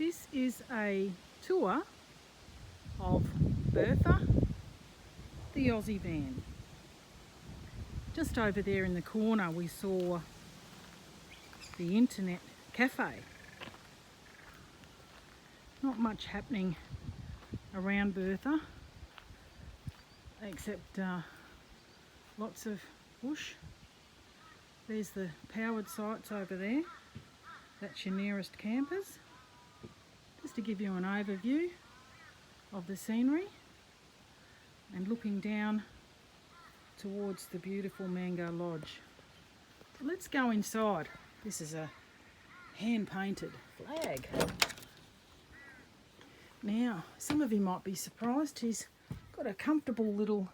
This is a tour of Bertha the Aussie van. Just over there in the corner we saw the internet cafe. Not much happening around Bertha except lots of bush. There's the powered sites over there. That's your nearest campers. Just to give you an overview of the scenery and looking down towards the beautiful Mango Lodge. Let's go inside. This is a hand-painted flag. Now, some of you might be surprised, he's got a comfortable little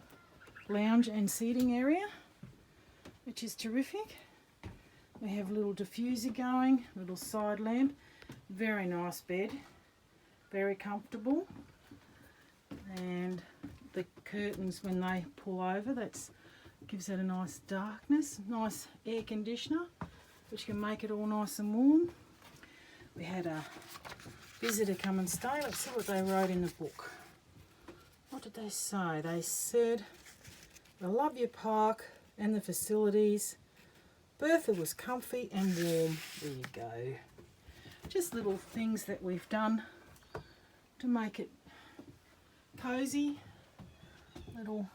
lounge and seating area, which is terrific. We have a little diffuser going, little side lamp, very nice bed, very comfortable, and the curtains when they pull over, that gives it a nice darkness, nice air conditioner which can make it all nice and warm. We had a visitor come and stay. Let's see what they wrote in the book. What did they say? They said, "I love your park and the facilities. Bertha was comfy and warm." There you go. Just little things that we've done to make it cosy. Little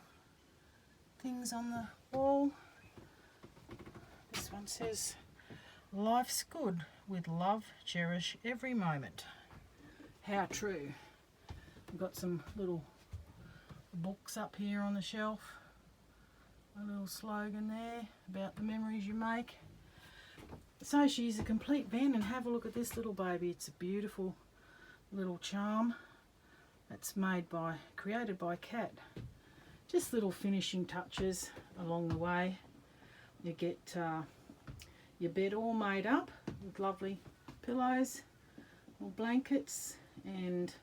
things on the wall. This one says, "Life's good. With love, cherish every moment." How true. We've got some little books up here on the shelf. A little slogan there about the memories you make. So she's a complete van, and have a look at this little baby. It's a beautiful little charm that's created by Kat. Just little finishing touches along the way. You get your bed all made up with lovely pillows or blankets and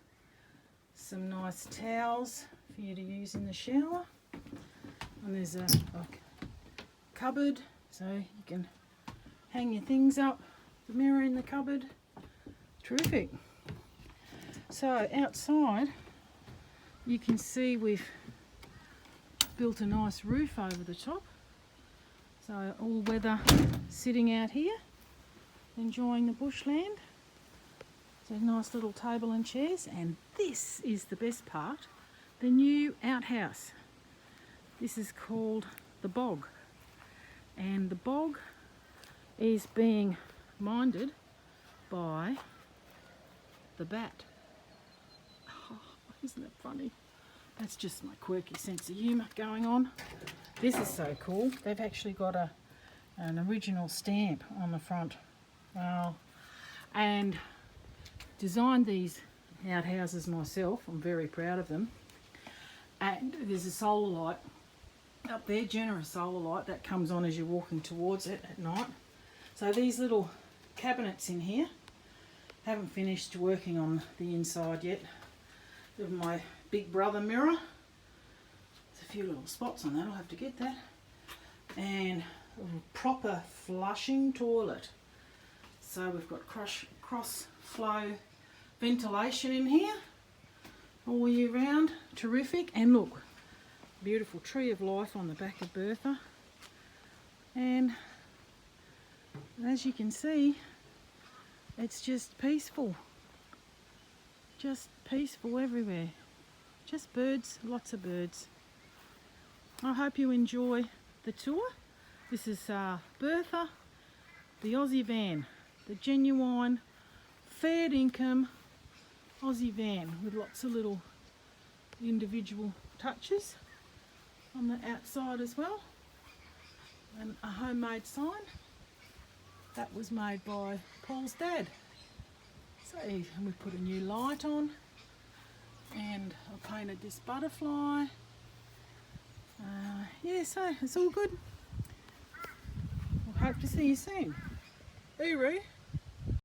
some nice towels for you to use in the shower. And there's a cupboard so you can hang your things up, the mirror in the cupboard. Terrific. So outside you can see we've built a nice roof over the top. So all weather sitting out here, enjoying the bushland. So nice little table and chairs, and this is the best part, the new outhouse. This is called the Bog, and the Bog is being minded by the bat. Oh, isn't that funny? That's just my quirky sense of humour going on. This is so cool. They've actually got an original stamp on the front. And designed these outhouses myself. I'm very proud of them. And there's a solar light up there, generous solar light that comes on as you're walking towards it at night. So these little cabinets in here, haven't finished working on the inside yet. With my big brother mirror. There's a few little spots on that, I'll have to get that. And a proper flushing toilet. So we've got cross flow ventilation in here all year round. Terrific. And look, beautiful tree of life on the back of Bertha. And as you can see, it's just peaceful. Just peaceful everywhere. Just birds, lots of birds. I hope you enjoy the tour. This is Bertha the Aussie van, the genuine fair income Aussie van with lots of little individual touches on the outside as well, and a homemade sign that was made by Paul's dad. So we put a new light on, and I painted this butterfly. Yeah, so it's all good. I hope to see you soon. Hooroo!